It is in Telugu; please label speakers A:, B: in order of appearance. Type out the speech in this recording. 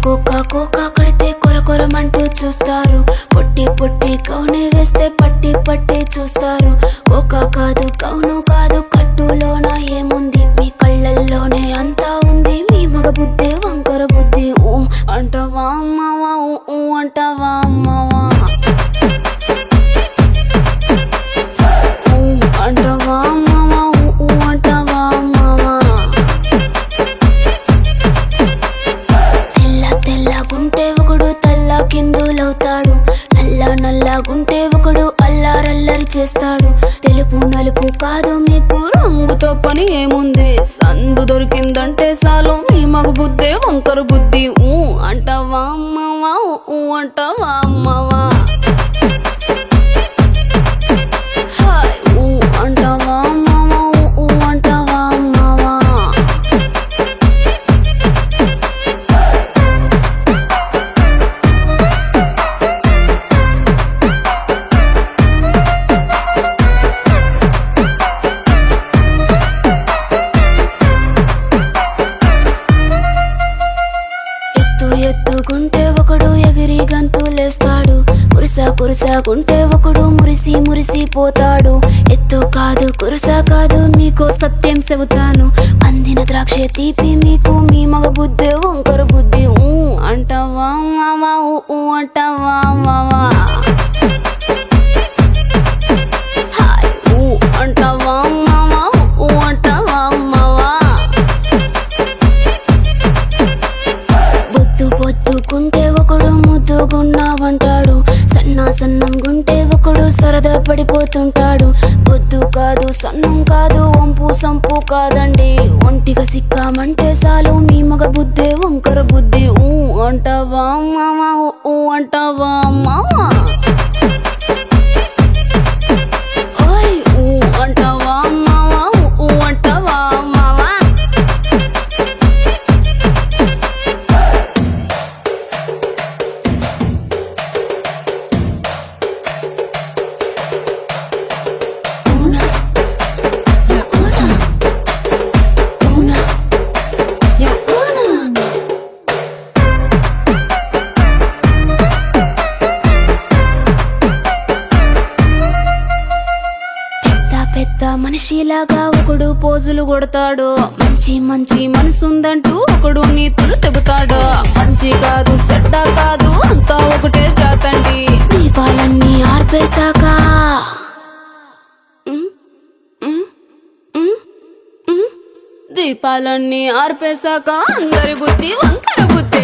A: కోకా కోకా కడితే కొరకొరమంటూ చూస్తారు. పొట్టి పొట్టి కౌనే వేస్తే పట్టి పట్టి చూస్తారు. కోకా కాదు కౌను కాదు కట్టులోన ఏముంది, మీ కళ్ళల్లోనే అంతా ఉంది. మీ మగ బుద్ధి వంకర బుద్ధి. ఊ అంటావా అమ్మవా, ఊ అంటావా అమ్మవా, ఊ అంటావా అమ్మవా, ఊ అంటావా అమ్మవా. తెల్ల తెల్లగుంటే ఒకడు తల్ల కిందులవుతాడు, నల్ల నల్లగుంటే ఒకడు అల్లారల్లరి చేస్తాడు. తెలుపు నలుపు కాదు మీకు రంగుతో పని ఏముంది, సందు దొరికిందంటే చాలు మీ మగ బుద్ధే వంకర బుద్ధి. ఊ అంటావా అమ్మవా, ఊ అంటావా అమ్మవా, హాయ్ ఊ అంటావా అమ్మవా, ఊ అంటావా అమ్మవా. ఎత్తుకుంటే ఒకడు ఎగిరి గంతులేస్తాడు, కురుసాకుంటే ఒకడు మురిసి మురిసి పోతాడు. ఎత్తు కాదు కురుసా కాదు మీకో సత్యం చెబుతాను, అందిన ద్రాక్ష తీపి మీకు మీ మగ బుద్ధి వంకర బుద్ధి. ఊ అంటావా మావా, ఊ అంటావా మావా, హాయ్ ఊ అంటావా మావా, ఊ అంటావా మావా. పొద్దుకుంటే ఒకడు ముద్దుగున్నావంటాడు, సన్నం గుంటే ఒకడు సరదా పడిపోతుంటాడు. పొద్దు కాదు సన్నం కాదు వంపు సంపు కాదండి, ఒంటిగా సిక్కామంటే చాలు మీ మగ బుద్ధే వంకర బుద్ధి. ఊ అంటావా మావా, ఊ అంటావా మావా, ఓయ్ ఊ అంటావా మావా, ఊ అంటావా మావా. పెద్ద మనిషిలాగా ఒకడు పోజులు కొడతాడు, మంచి మంచి మనసుందంటూ ఒకడు నీతులు చెబుతాడు. మంచి కాదు చెడ్డ కాదు అంతా ఒకటే జాతండి, దీపాలన్నీ ఆర్పేశాక దీపాలన్నీ ఆర్పేశాక అందరి బుద్ధి వంకర బుద్ధి.